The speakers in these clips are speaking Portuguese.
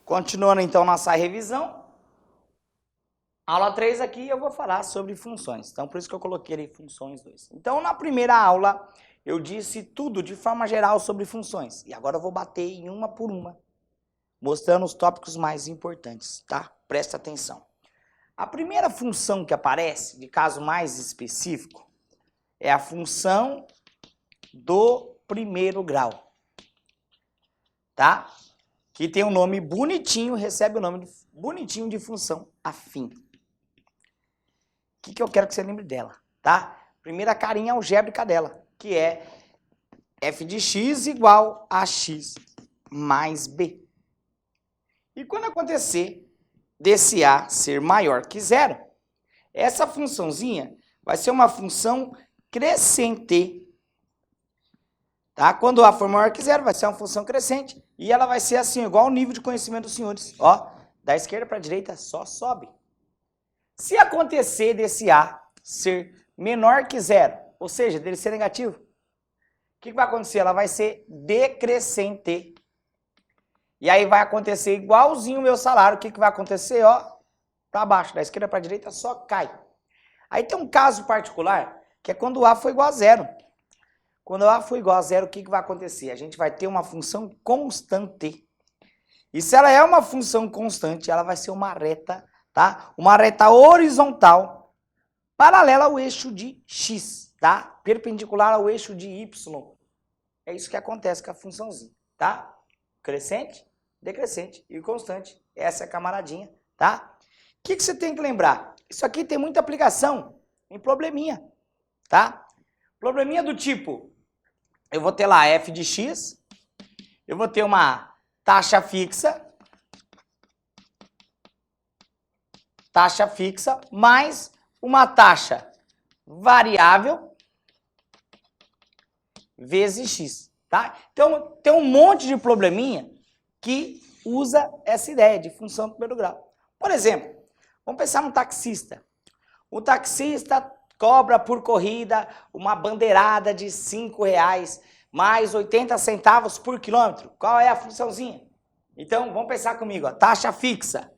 Continuando então nossa revisão, aula 3 aqui eu vou falar sobre funções, então por isso que eu coloquei ali funções 2. Então na primeira aula eu disse tudo de forma geral sobre funções, e agora eu vou bater em uma por uma, mostrando os tópicos mais importantes, tá? Presta atenção. A primeira função que aparece, de caso mais específico, é a função do primeiro grau, tá? Que tem um nome bonitinho, recebe o nome bonitinho de função afim. O que eu quero que você lembre dela, tá? Primeira carinha algébrica dela, que é f de x igual a x mais b. E quando acontecer desse a ser maior que zero, essa funçãozinha vai ser uma função crescente. Tá? Quando a for maior que zero, vai ser uma função crescente. E ela vai ser assim, igual ao nível de conhecimento dos senhores. Ó, da esquerda para a direita só sobe. Se acontecer desse a ser menor que zero, ou seja, dele ser negativo, o que vai acontecer? Ela vai ser decrescente. E aí vai acontecer igualzinho o meu salário. O que vai acontecer? Ó, para baixo, da esquerda para a direita só cai. Aí tem um caso particular, que é quando o a for igual a zero. Quando a for igual a zero, o que vai acontecer? A gente vai ter uma função constante. E se ela é uma função constante, ela vai ser uma reta, tá? Uma reta horizontal, paralela ao eixo de x, tá? Perpendicular ao eixo de y. É isso que acontece com a funçãozinha, tá? Crescente, decrescente e constante. Essa é a camaradinha, tá? O que você tem que lembrar? Isso aqui tem muita aplicação em probleminha, tá? Probleminha do tipo, eu vou ter lá f de x, eu vou ter uma taxa fixa, mais uma taxa variável vezes x, tá? Então, tem um monte de probleminha que usa essa ideia de função do primeiro grau. Por exemplo, vamos pensar num taxista. O taxista cobra por corrida uma bandeirada de R$5 mais 80 centavos por quilômetro. Qual é a funçãozinha? Então, vamos pensar comigo, ó, taxa fixa.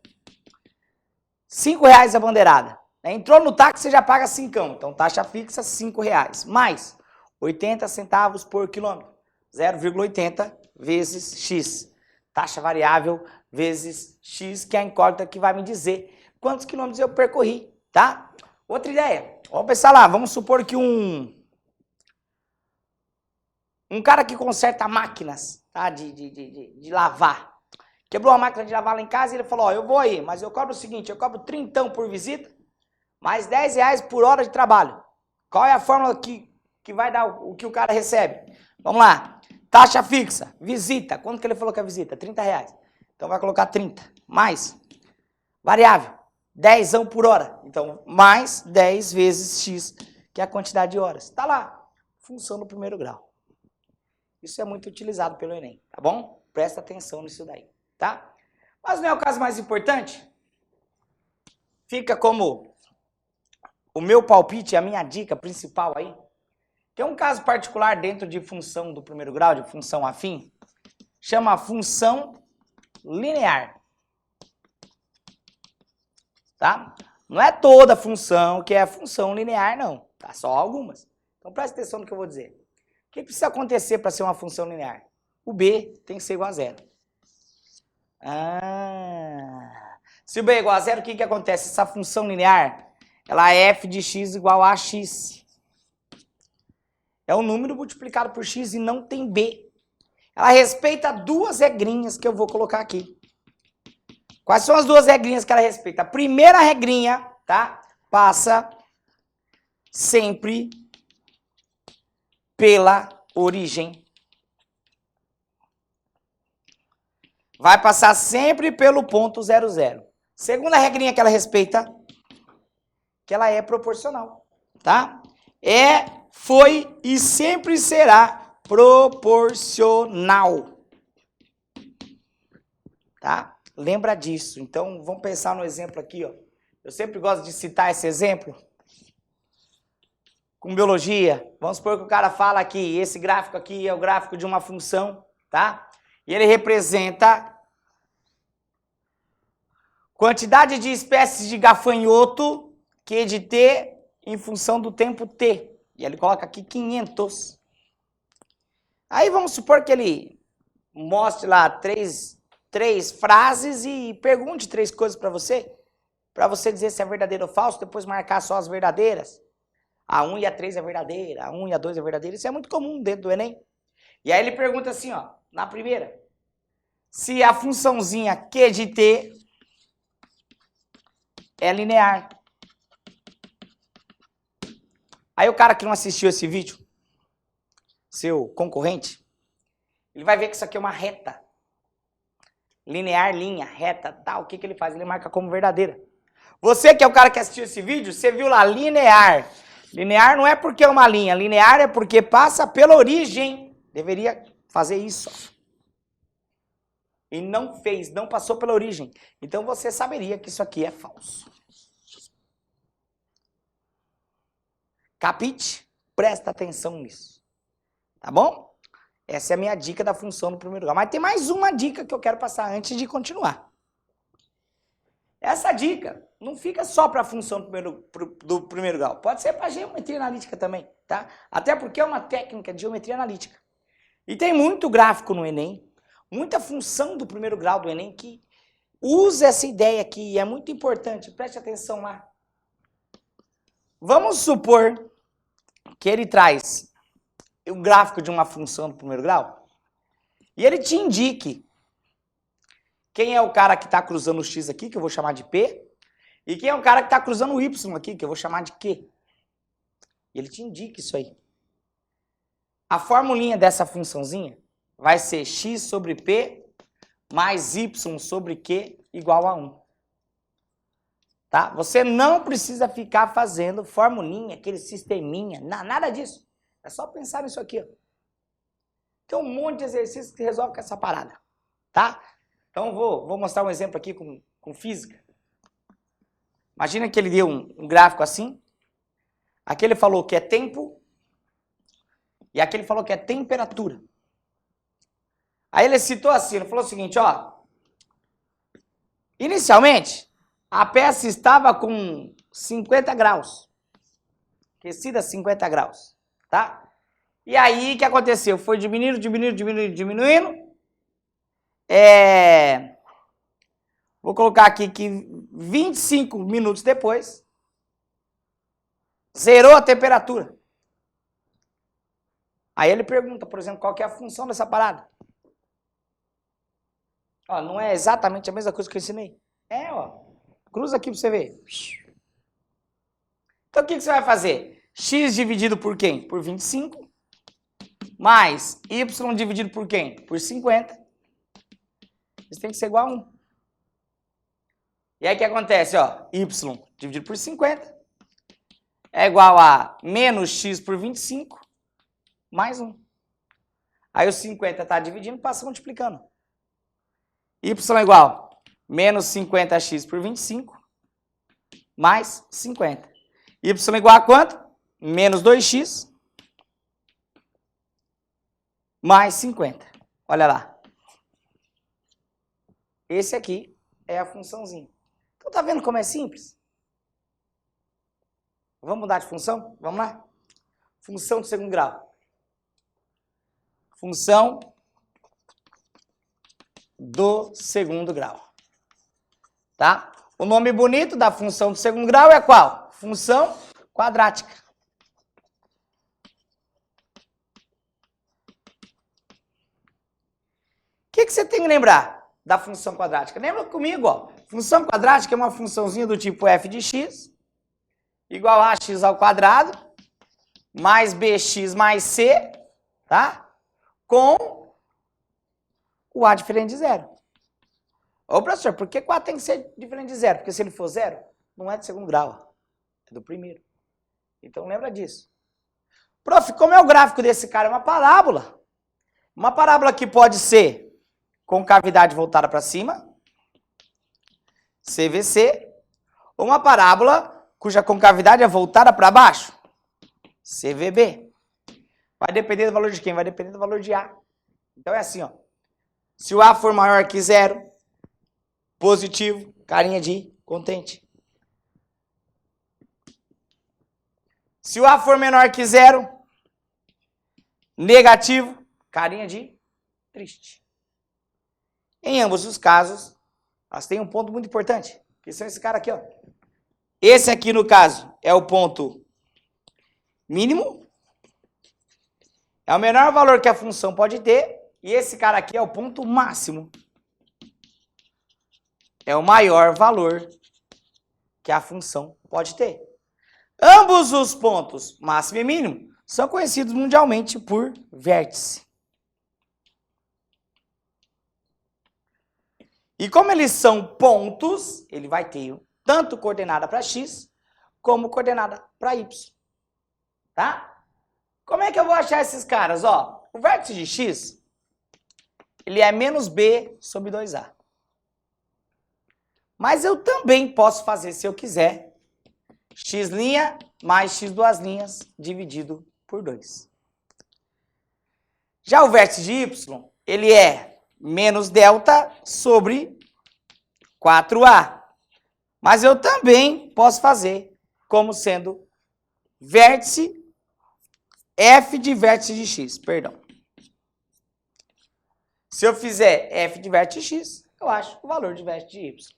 R$5 a bandeirada. Entrou no táxi, você já paga 5. Então, taxa fixa, R$5. Mais 80 centavos por quilômetro. 0,80 vezes x. Taxa variável vezes x, que é a incógnita que vai me dizer quantos quilômetros eu percorri, tá? Outra ideia. Vamos pensar lá, vamos supor que um cara que conserta máquinas, tá? de lavar. Quebrou a máquina de lavar lá em casa e ele falou, ó, eu vou aí, mas eu cobro o seguinte, eu cobro 30 por visita, mais R$10 por hora de trabalho. Qual é a fórmula que vai dar o que o cara recebe? Vamos lá. Taxa fixa, visita. Quanto que ele falou que é visita? R$30. Então vai colocar 30. Mais variável, 10 por hora. Então, mais 10 vezes x, que é a quantidade de horas. Tá lá. Função do primeiro grau. Isso é muito utilizado pelo Enem, tá bom? Presta atenção nisso daí, tá? Mas não é o caso mais importante? Fica como o meu palpite, a minha dica principal aí. Tem um caso particular dentro de função do primeiro grau, de função afim, chama função linear. Tá? Não é toda função que é função linear, não. Tá? Só algumas. Então presta atenção no que eu vou dizer. O que precisa acontecer para ser uma função linear? O b tem que ser igual a zero. Se o b é igual a zero, o que acontece? Essa função linear, ela é f de x igual a x. É um número multiplicado por x e não tem b. Ela respeita duas regrinhas que eu vou colocar aqui. Quais são as duas regrinhas que ela respeita? A primeira regrinha, tá? Passa sempre pela origem. Vai passar sempre pelo ponto 0, 0. Segunda regrinha que ela respeita, que ela é proporcional, tá? Foi e sempre será proporcional. Tá? Lembra disso. Então, vamos pensar no exemplo aqui, ó. Eu sempre gosto de citar esse exemplo. Com biologia, vamos supor que o cara fala que esse gráfico aqui é o gráfico de uma função, tá? E ele representa quantidade de espécies de gafanhoto Q de T em função do tempo T. E ele coloca aqui 500. Aí vamos supor que ele mostre lá três frases e pergunte 3 coisas para você dizer se é verdadeiro ou falso, depois marcar só as verdadeiras. A 1 e a 3 é verdadeira, a 1 e a 2 é verdadeira. Isso é muito comum dentro do Enem. E aí ele pergunta assim, ó, na primeira, se a funçãozinha Q de T é linear. Aí o cara que não assistiu esse vídeo, seu concorrente, ele vai ver que isso aqui é uma reta. Linear, linha, reta, tal. O que ele faz? Ele marca como verdadeira. Você que é o cara que assistiu esse vídeo, você viu lá, linear. Linear não é porque é uma linha, linear é porque passa pela origem. Deveria fazer isso. E não fez, não passou pela origem. Então você saberia que isso aqui é falso. Capite? Presta atenção nisso. Tá bom? Essa é a minha dica da função do primeiro grau. Mas tem mais uma dica que eu quero passar antes de continuar. Essa dica não fica só para a função do primeiro grau. Pode ser para geometria analítica também, tá? Até porque é uma técnica de geometria analítica. E tem muito gráfico no Enem, muita função do primeiro grau do Enem que usa essa ideia aqui e é muito importante. Preste atenção lá. Vamos supor que ele traz o gráfico de uma função do primeiro grau e ele te indique quem é o cara que está cruzando o x aqui, que eu vou chamar de P, e quem é o cara que está cruzando o y aqui, que eu vou chamar de Q. E ele te indica isso aí. A formulinha dessa funçãozinha vai ser x sobre P mais y sobre Q igual a 1. Tá? Você não precisa ficar fazendo formulinha, aquele sisteminha, nada disso. É só pensar nisso aqui. Ó. Tem um monte de exercícios que resolve com essa parada. Tá? Então vou mostrar um exemplo aqui com física. Imagina que ele deu um gráfico assim. Aqui ele falou que é tempo. E aqui ele falou que é temperatura. Aí ele citou assim, ele falou o seguinte, ó. Inicialmente, a peça estava com 50 graus. Aquecida a 50 graus. Tá? E aí o que aconteceu? Foi diminuindo. Vou colocar aqui que 25 minutos depois, zerou a temperatura. Aí ele pergunta, por exemplo, qual que é a função dessa parada. Ó, não é exatamente a mesma coisa que eu ensinei. É, ó. Cruza aqui para você ver. Então o que você vai fazer? X dividido por quem? Por 25. Mais Y dividido por quem? Por 50. Isso tem que ser igual a 1. E aí o que acontece? Ó, Y dividido por 50 é igual a menos X por 25 mais 1. Aí o 50 está dividindo, passa multiplicando. Y é igual a menos 50x por 25 mais 50. Y é igual a quanto? Menos 2x mais 50. Olha lá. Esse aqui é a funçãozinha. Então tá vendo como é simples? Vamos mudar de função? Vamos lá? Função do segundo grau. Função do segundo grau. Tá? O nome bonito da função do segundo grau é qual? Função quadrática. O que você tem que lembrar da função quadrática? Lembra comigo, ó. Função quadrática é uma funçãozinha do tipo f de x igual a x ao quadrado mais bx mais c, tá? Com o a diferente de zero. Ô, professor, por que o a tem que ser diferente de zero? Porque se ele for zero, não é do segundo grau, é do primeiro. Então lembra disso. Prof, como é o gráfico desse cara? É uma parábola. Uma parábola que pode ser com cavidade voltada para cima, CVC, Uma parábola cuja concavidade é voltada para baixo, CVB. Vai depender do valor de quem? Vai depender do valor de A. Então é assim, ó. Se o A for maior que zero, positivo, carinha de contente. Se o A for menor que zero, negativo, carinha de triste. Em ambos os casos, elas têm um ponto muito importante, que são esse cara aqui, ó. Esse aqui, no caso, é o ponto mínimo. É o menor valor que a função pode ter. E esse cara aqui é o ponto máximo. É o maior valor que a função pode ter. Ambos os pontos, máximo e mínimo, são conhecidos mundialmente por vértice. E como eles são pontos, ele vai ter tanto coordenada para x, como coordenada para y. Tá? Como é que eu vou achar esses caras? Ó, o vértice de x, ele é menos b sobre 2a. Mas eu também posso fazer, se eu quiser, x' mais x duas linhas dividido por 2. Já o vértice de y, ele é menos delta sobre 4a. Mas eu também posso fazer como sendo vértice f de vértice de x, perdão. Se eu fizer f de vértice de x, eu acho o valor de vértice de y.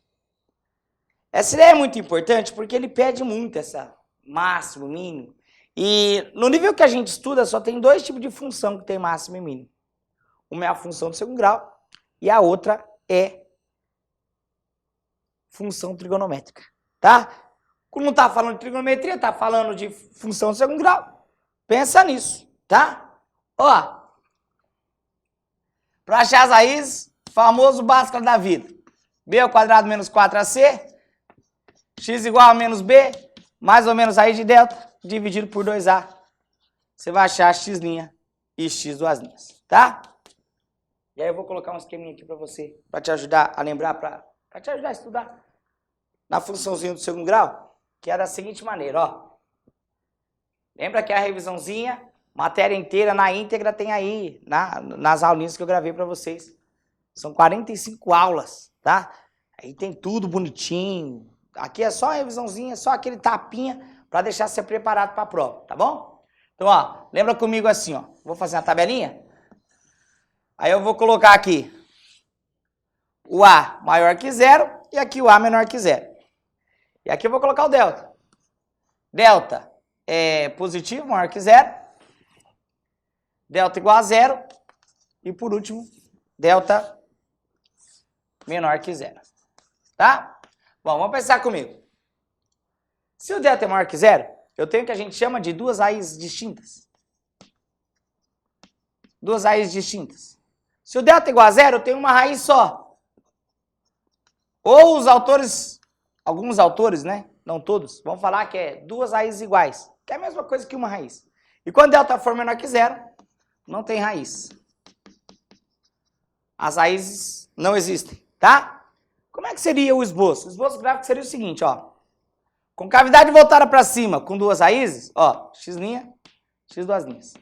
Essa ideia é muito importante porque ele pede muito essa máximo, mínimo. E no nível que a gente estuda, só tem dois tipos de função que tem máximo e mínimo. Uma é a função do segundo grau e a outra é função trigonométrica, tá? Quando não está falando de trigonometria, está falando de função do segundo grau. Pensa nisso, tá? Ó, para achar as raízes, famoso Bhaskara da vida. B ao quadrado menos 4ac, x igual a menos b, mais ou menos raiz de delta, dividido por 2a. Você vai achar x' e x duas linhas, tá? E aí eu vou colocar um esqueminha aqui para você, para te ajudar a lembrar, para te ajudar a estudar na funçãozinha do segundo grau, que é da seguinte maneira, ó. Lembra que a revisãozinha, matéria inteira, na íntegra, tem aí, nas aulinhas que eu gravei para vocês. São 45 aulas, tá? Aí tem tudo bonitinho. Aqui é só a revisãozinha, só aquele tapinha para deixar você preparado para a prova, tá bom? Então, ó, lembra comigo assim, ó. Vou fazer uma tabelinha. Aí eu vou colocar aqui o A maior que zero e aqui o A menor que zero. E aqui eu vou colocar o delta. Delta é positivo, maior que zero. Delta igual a zero. E por último, delta menor que zero. Tá? Bom, vamos pensar comigo. Se o delta é maior que zero, eu tenho o que a gente chama de duas raízes distintas. Duas raízes distintas. Se o delta é igual a zero, eu tenho uma raiz só. Ou os autores, alguns autores, né? Não todos, vão falar que é duas raízes iguais, que é a mesma coisa que uma raiz. E quando delta for menor que zero, não tem raiz. As raízes não existem, tá? Como é que seria o esboço? O esboço gráfico seria o seguinte, ó. Concavidade voltada para cima com duas raízes, ó, x', x duas linhas.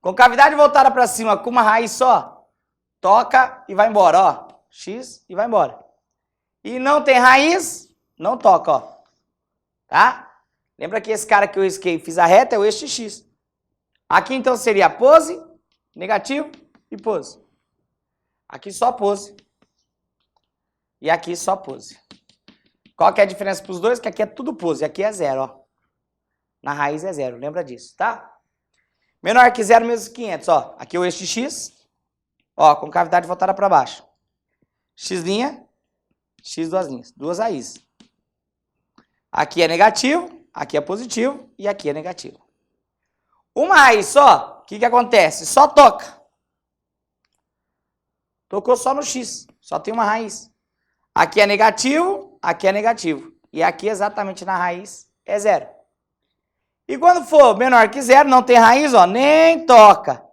Concavidade voltada para cima com uma raiz só, toca e vai embora, ó, x e vai embora. E não tem raiz, não toca, ó, tá? Lembra que esse cara que eu risquei e fiz a reta é o eixo x. Aqui então seria pose, negativo e pose. Aqui só pose. E aqui só pose. Qual que é a diferença para os dois? Que aqui é tudo pose, aqui é zero, ó. Na raiz é zero, lembra disso, tá? Menor que zero, menos 500, ó. Aqui é o eixo x, ó, concavidade voltada para baixo. X', x duas linhas, duas raízes. Aqui é negativo, aqui é positivo e aqui é negativo. Uma raiz só, o que acontece? Só toca. Tocou só no x, só tem uma raiz. Aqui é negativo, aqui é negativo. E aqui exatamente na raiz é zero. E quando for menor que zero, não tem raiz, ó, nem toca.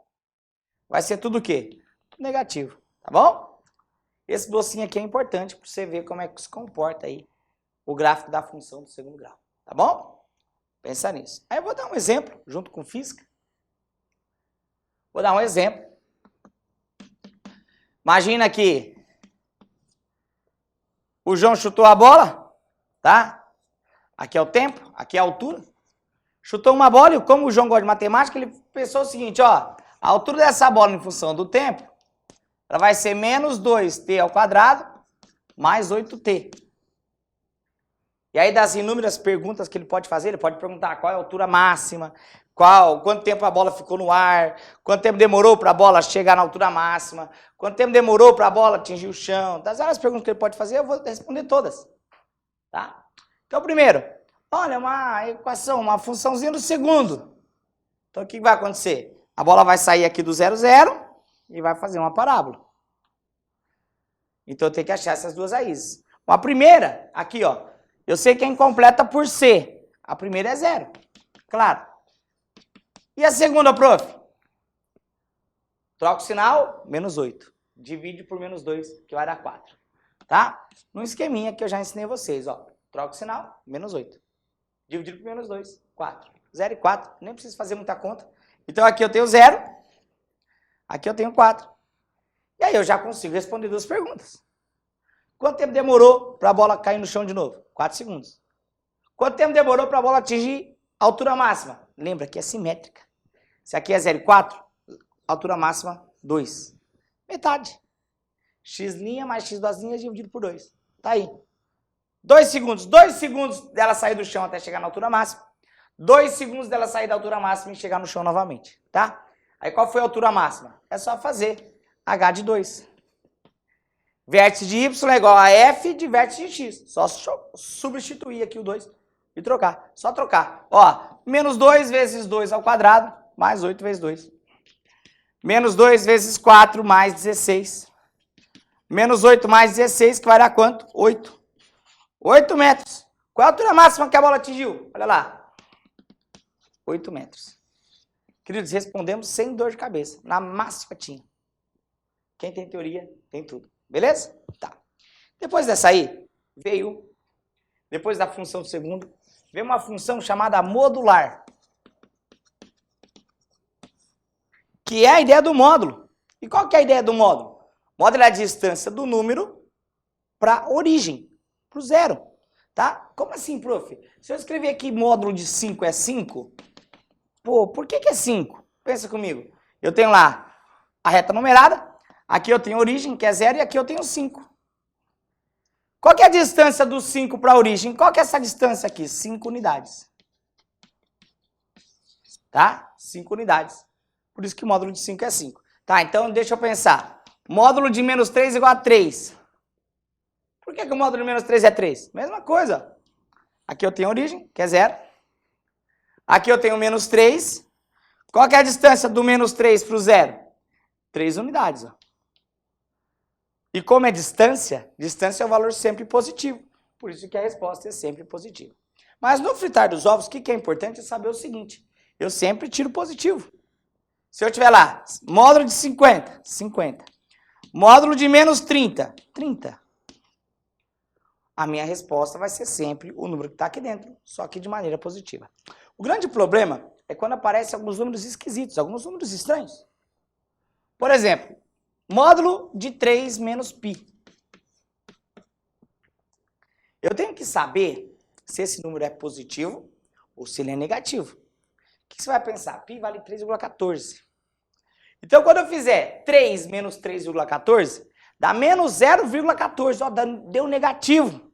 Vai ser tudo o quê? Tudo negativo, tá bom? Esse docinho aqui é importante para você ver como é que se comporta aí o gráfico da função do segundo grau. Tá bom? Pensa nisso. Aí eu vou dar um exemplo, junto com física. Vou dar um exemplo. Imagina que o João chutou a bola, tá? Aqui é o tempo, aqui é a altura. Chutou uma bola e como o João gosta de matemática, ele pensou o seguinte, ó, a altura dessa bola em função do tempo, ela vai ser menos 2t ao quadrado mais 8t. E aí das inúmeras perguntas que ele pode fazer, ele pode perguntar qual é a altura máxima, quanto tempo a bola ficou no ar, quanto tempo demorou para a bola chegar na altura máxima, quanto tempo demorou para a bola atingir o chão. Das várias perguntas que ele pode fazer, eu vou responder todas. Tá? Então, primeiro, olha, uma equação, uma funçãozinha do segundo. Então, o que vai acontecer? A bola vai sair aqui do 0, 0 e vai fazer uma parábola. Então, eu tenho que achar essas duas raízes. A primeira, aqui, ó, eu sei que é incompleta por C. A primeira é 0, claro. E a segunda, prof? Troca o sinal, menos 8. Divide por menos 2, que vai dar 4. Tá? Num esqueminha que eu já ensinei vocês, ó. Troca o sinal, menos 8. Dividido por menos 2, 4. 0 e 4, nem preciso fazer muita conta. Então aqui eu tenho 0, aqui eu tenho 4. E aí eu já consigo responder duas perguntas. Quanto tempo demorou para a bola cair no chão de novo? 4 segundos. Quanto tempo demorou para a bola atingir a altura máxima? Lembra que é simétrica. Se aqui é 0 e 4, altura máxima 2. Metade. X' mais x duas linhas dividido por 2. Tá aí. 2 segundos. 2 segundos dela sair do chão até chegar na altura máxima. 2 segundos dela sair da altura máxima e chegar no chão novamente. Tá? Aí qual foi a altura máxima? É só fazer h de 2. Vértice de y é igual a f de vértice de x. Só substituir aqui o 2 e trocar. Só trocar. Ó, menos 2 vezes 2 ao quadrado, mais 8 vezes 2. Menos 2 vezes 4 mais 16. Menos 8 mais 16, que vai dar quanto? 8. 8 metros. Qual é a altura máxima que a bola atingiu? Olha lá. 8 metros. Queridos, respondemos sem dor de cabeça. Na máxima tinha. Quem tem teoria, tem tudo. Beleza? Tá. Depois dessa aí, veio, depois da função do segundo, veio uma função chamada modular. Que é a ideia do módulo. E qual que é a ideia do módulo? O módulo é a distância do número para a origem, para o zero. Tá? Como assim, prof? Se eu escrever aqui módulo de 5 é 5, pô, por que é 5? Pensa comigo. Eu tenho lá a reta numerada, aqui eu tenho a origem, que é 0, e aqui eu tenho 5. Qual que é a distância do 5 para a origem? Qual que é essa distância aqui? 5 unidades. Tá? 5 unidades. Por isso que o módulo de 5 é 5. Tá, então deixa eu pensar. Módulo de menos 3 igual a 3. Por que o módulo de menos 3 é 3? Mesma coisa. Aqui eu tenho a origem, que é 0. Aqui eu tenho menos 3. Qual que é a distância do menos 3 para o 0? 3 unidades. Ó. E como é distância, distância é um valor sempre positivo. Por isso que a resposta é sempre positiva. Mas no fritar dos ovos, o que é importante é saber o seguinte. Eu sempre tiro positivo. Se eu tiver lá, módulo de 50, 50. Módulo de menos 30, 30. A minha resposta vai ser sempre o número que está aqui dentro, só que de maneira positiva. O grande problema é quando aparecem alguns números esquisitos, alguns números estranhos. Por exemplo, módulo de 3 menos π. Eu tenho que saber se esse número é positivo ou se ele é negativo. O que você vai pensar? Π vale 3,14. Então, quando eu fizer 3 menos 3,14, dá menos 0,14. Ó, deu negativo.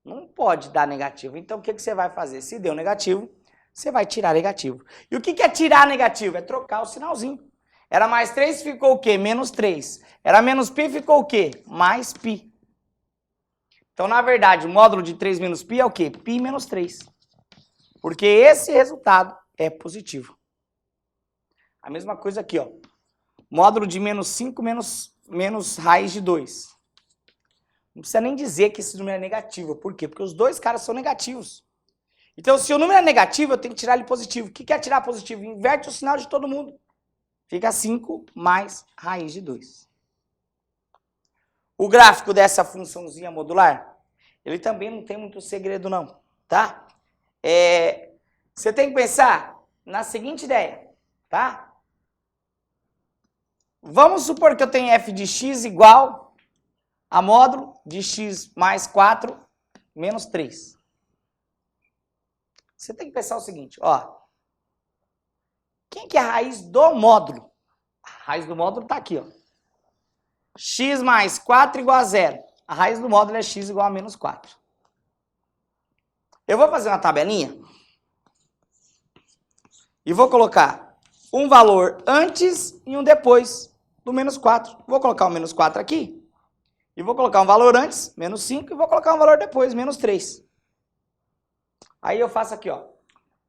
Não pode dar negativo. Então, o que você vai fazer? Se deu negativo, você vai tirar negativo. E o que é tirar negativo? É trocar o sinalzinho. Era mais 3, ficou o quê? Menos 3. Era menos π, ficou o quê? Mais π. Então, na verdade, o módulo de 3 menos π é o quê? π menos 3. Porque esse resultado é positivo. A mesma coisa aqui, ó. Módulo de menos 5 menos raiz de 2. Não precisa nem dizer que esse número é negativo. Por quê? Porque os dois caras são negativos. Então, se o número é negativo, eu tenho que tirar ele positivo. O que é tirar positivo? Inverte o sinal de todo mundo. Fica 5 mais raiz de 2. O gráfico dessa funçãozinha modular ele também não tem muito segredo não, tá? Você tem que pensar na seguinte ideia, tá? Vamos supor que eu tenho f de x igual a módulo de x mais 4 menos 3. Você tem que pensar o seguinte, ó. Quem que é a raiz do módulo? A raiz do módulo está aqui, ó. X mais 4 igual a 0. A raiz do módulo é x igual a menos 4. Eu vou fazer uma tabelinha e vou colocar um valor antes e um depois do menos 4. Vou colocar o menos 4 aqui e vou colocar um valor antes, menos 5, e vou colocar um valor depois, menos 3. Aí eu faço aqui, ó.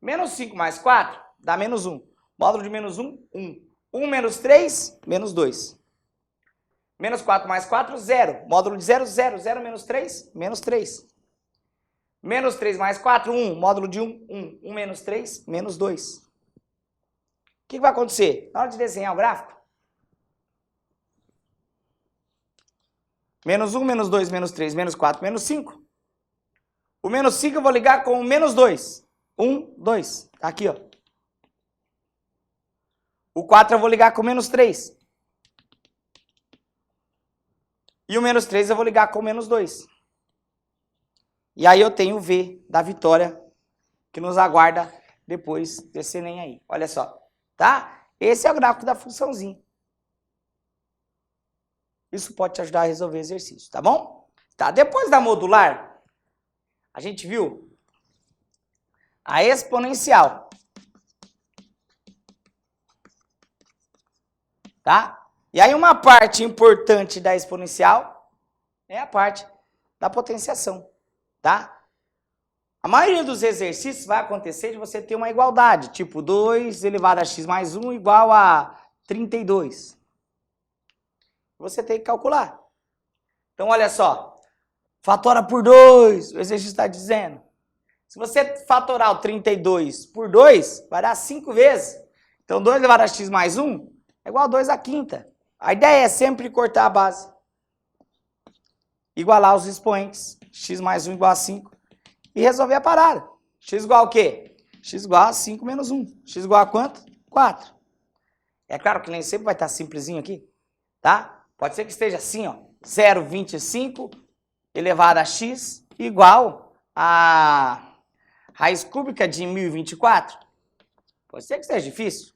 Menos 5 mais 4 dá menos 1. Módulo de menos 1, 1. 1 menos 3, menos 2. Menos 4 mais 4, 0. Módulo de 0, 0. 0 menos 3, menos 3. Menos 3 mais 4, 1. Módulo de 1, 1. 1 menos 3, menos 2. O que vai acontecer? Na hora de desenhar o gráfico, menos 1, menos 2, menos 3, menos 4, menos 5. O menos 5 eu vou ligar com o menos 2. 1, 2. Tá aqui, ó. O 4 eu vou ligar com o menos 3. E o menos 3 eu vou ligar com o menos 2. E aí eu tenho o V da vitória que nos aguarda depois desse Enem aí. Olha só, tá? Esse é o gráfico da funçãozinha. Isso pode te ajudar a resolver exercício, tá bom? Tá, depois da modular, a gente viu a exponencial. Tá? E aí uma parte importante da exponencial é a parte da potenciação, tá? A maioria dos exercícios vai acontecer de você ter uma igualdade, tipo 2 elevado a x mais 1 igual a 32. Você tem que calcular. Então, olha só, fatora por 2, o exercício está dizendo. Se você fatorar o 32 por 2, vai dar 5 vezes. Então, 2 elevado a x mais 1 é igual a 2 à quinta. A ideia é sempre cortar a base. Igualar os expoentes. X mais 1 igual a 5. E resolver a parada. X igual a quê? X igual a 5 menos 1. X igual a quanto? 4. É claro que nem sempre vai estar simplesinho aqui. Tá? Pode ser que esteja assim, ó. 0,25 elevado a x igual a raiz cúbica de 1024. Pode ser que esteja difícil.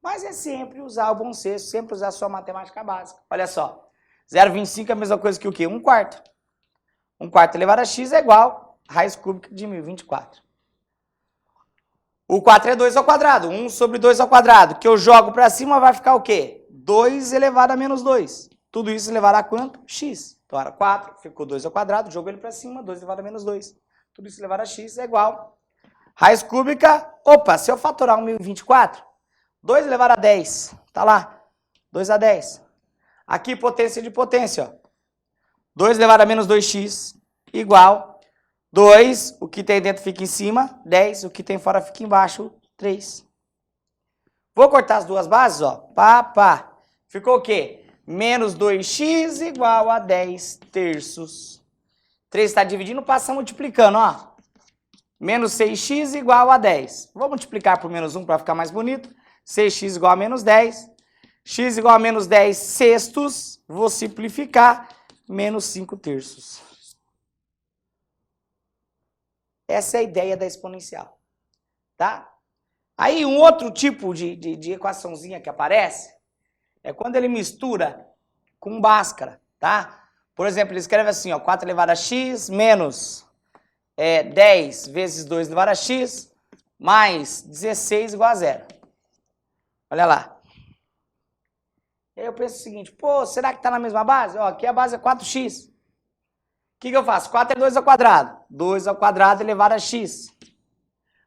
Mas é sempre usar o bom senso, sempre usar a sua matemática básica. Olha só, 0,25 é a mesma coisa que o quê? 1/4. 1/4 elevado a x é igual a raiz cúbica de 1024. O 4 é 2 ao quadrado, 1 sobre 2 ao quadrado. Que eu jogo para cima vai ficar o quê? 2 elevado a menos 2. Tudo isso elevado a quanto? X. Então era 4, ficou 2 ao quadrado, jogo ele para cima, 2 elevado a menos 2. Tudo isso elevado a x é igual. Raiz cúbica, opa, se eu fatorar 1024... 2 elevado a 10, tá lá, 2 a 10. Aqui potência de potência, ó. 2 elevado a menos 2x igual 2, o que tem dentro fica em cima, 10, o que tem fora fica embaixo, 3. Vou cortar as duas bases, ó, pá. Ficou o quê? Menos 2x igual a 10 terços. 3 está dividindo, passa multiplicando, ó. Menos 6x igual a 10. Vou multiplicar por menos 1 para ficar mais bonito. 6x igual a menos 10, x igual a menos 10 sextos, vou simplificar, menos 5 terços. Essa é a ideia da exponencial, tá? Aí um outro tipo de equaçãozinha que aparece é quando ele mistura com Bhaskara, tá? Por exemplo, ele escreve assim, ó, 4 elevado a x menos 10 vezes 2 elevado a x mais 16 igual a 0. Olha lá. E aí eu penso o seguinte, pô, será que está na mesma base? Ó, aqui a base é 4x. O que eu faço? 4 é 2 ao quadrado. 2 ao quadrado elevado a x.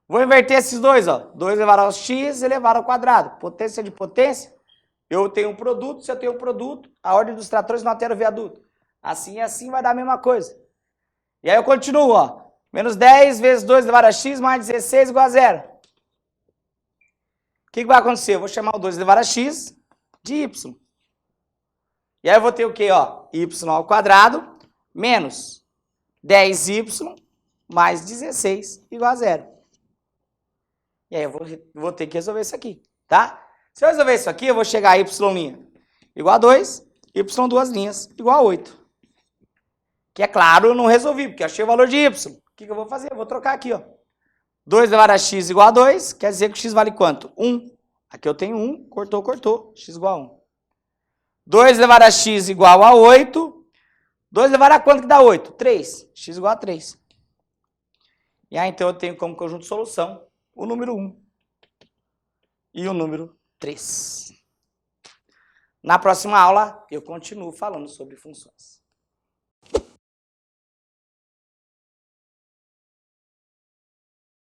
Vou inverter esses dois, ó. 2 elevado ao x elevado ao quadrado. Potência de potência. Eu tenho um produto, se eu tenho um produto, a ordem dos tratores não altera o viaduto. Assim e assim vai dar a mesma coisa. E aí eu continuo, ó. Menos 10 vezes 2 elevado a x mais 16 igual a 0. O que vai acontecer? Eu vou chamar o 2 elevado a x de y. E aí eu vou ter o quê? Ó? Y ao quadrado menos 10y mais 16 igual a 0. E aí eu vou ter que resolver isso aqui, tá? Se eu resolver isso aqui, eu vou chegar a y' igual a 2, y duas linhas igual a 8. Que é claro, eu não resolvi, porque eu achei o valor de y. O que eu vou fazer? Eu vou trocar aqui, ó. 2 elevado a x igual a 2, quer dizer que o x vale quanto? 1. Aqui eu tenho 1, cortou, x igual a 1. 2 elevado a x igual a 8. 2 elevado a quanto que dá 8? 3. X igual a 3. E aí, então, eu tenho como conjunto de solução o número 1 e o número 3. Na próxima aula, eu continuo falando sobre funções.